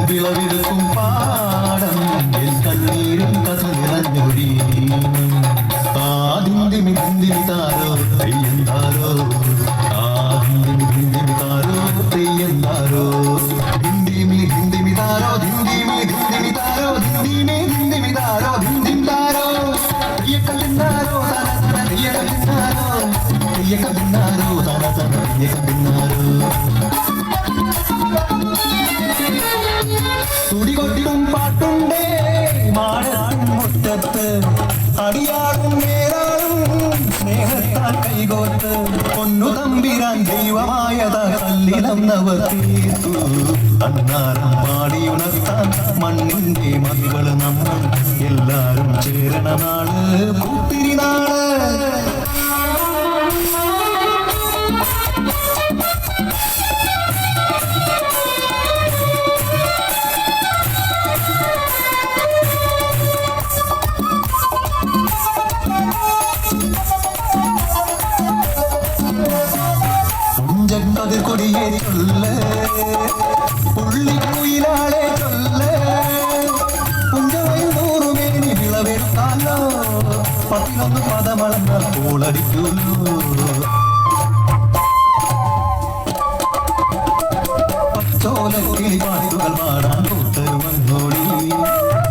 വിളവിടുക്കും പാടം കണ്ണീരും കഥനിറഞ്ഞൊഴി ആദിന്തിമി താരോ തെയ്യന്താരോ ആദിന്തിമി താരോ തെയ്യന്താരോ ഹിന്ദിമി താരോ ഹിന്ദിമി താരോ ഹിന്ദിമി താരോ ഹിന്ദിം താരോ തെയ്യക്കല്ലിന്നാരോ തന തെയ്യക്കല്ലിന്നാരോ തെയ്യക്കല്ലിന്നാരോ തന തെയ്യക്കല്ലിന്നാരോ തുടികൊട്ടും പാട്ടുണ്ടേ മാടത്തും മുറ്റത്ത് അടിയാടും നേരാളും സ്നേഹത്താൽ കൈകോർത്ത് പൊന്നു തമ്പിരാൻ ദൈവമായത കല്ലിനം നവതീർത്തു അന്നാരം പാടിയുണർത്താൻ മണ്ണിന്റെ മകള് നമ്മൾ എല്ലാരും ചേരണ നാള് പൂത്തിരി നാള് കൊടിയെ ചൊല്ല് പുള്ളിക്കുയിലാളെ ചൊല്ല് പുഞ്ചവയിൽ 100 മേനി വിളവെടുത്താലോ 11 പദമളന്നാൽ കോളടിക്കുള്ളൂ പച്ചോലക്കിളി പാട്ടുകൾ പാടാൻ കൂട്ടരു വന്നോടി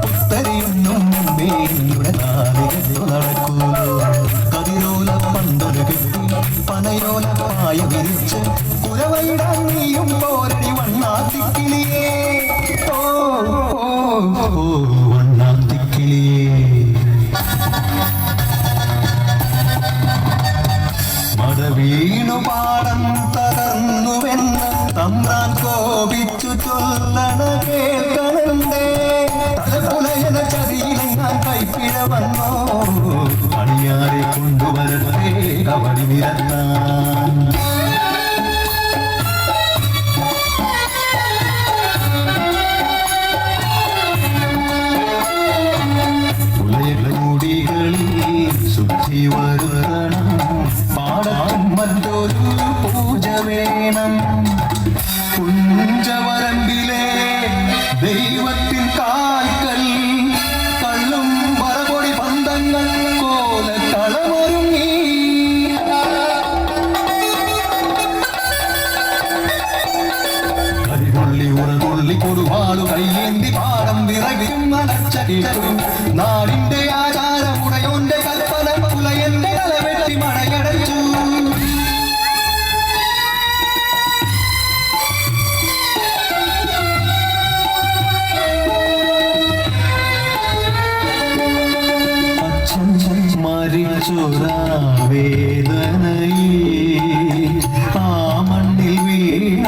പുത്തരിയൊന്നും മേനിയുടെ നാളികയോ നടക്കൂലോ കതിരോല പന്തല് കെട്ടി പനയോല പായ വിരിച്ച് കുരവയിടാൻ നീയും പോരടി വണ്ണാത്തിക്കിളിയേ ഓ വണ്ണാത്തിക്കിളിയേ മഴ വീണു പാടം തകർന്നുവെന്ന് തമ്പ്രാൻ കോപിച്ചു ചൊല്ലണ കേൾക്കണണ്ടേ തലപുലയന ചതിയിലെ ഞാൻ കൈപ്പിഴ വന്നോ അണിയാരെ കൊണ്ടുവരട്ടെ കവടി നിരത്താൻ ശുദ്ധി വരണം പാടാൻ മറ്റൊരു പൂജ വേണം കുഞ്ചവരമ്പിലെ ദൈവത്തിൻ കാൽക്കൽ കള്ളും പറകൊടി പന്തങ്ങൾ കോലക്കളമൊരുങ്ങി കരികൊള്ളി ഉറകൊള്ളി കൊടുവാളു കയ്യേന്തി പാടം വിറകിയും അടച്ച കേട്ടും നാടിന്റെ ആചാരമുടയോന്റെ കൽപ്പന പുലയന്റെ തലവെട്ടി മടയടച്ചു മരിച്ചൊരാ വേദനയിൽ ആ മണ്ണിൽ വീണ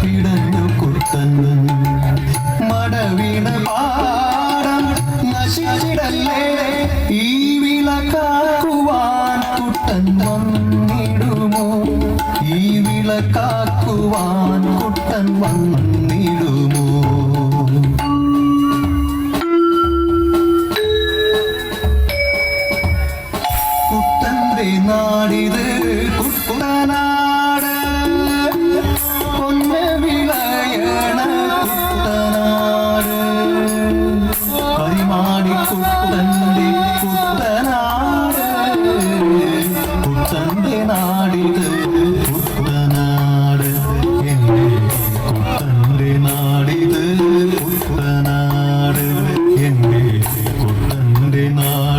പിടഞ്ഞു കുട്ടൻ മടവീണ പാടം നശിച്ചിടല്ലേ ഈ വിളക്കാക്കുവാൻ കുട്ടൻ വന്നിടുമോ ഈ വിളക്കാക്കുവാൻ കുട്ടൻ വന്നിടുമോ കുട്ടന്റെ നാടിത് കുട്ടനാട് പൊന്ന വിളയണ കുട്ടനാട് പരിമാടി കുട്ടന്റെ കുട്ടനാട് കുട്ടന്റെ നാടിത് കുട്ടനാട് എന്റെ കുട്ടന്റെ നാടിത് കുട്ടനാട് എന്റെ കുട്ടന്റെ നാട്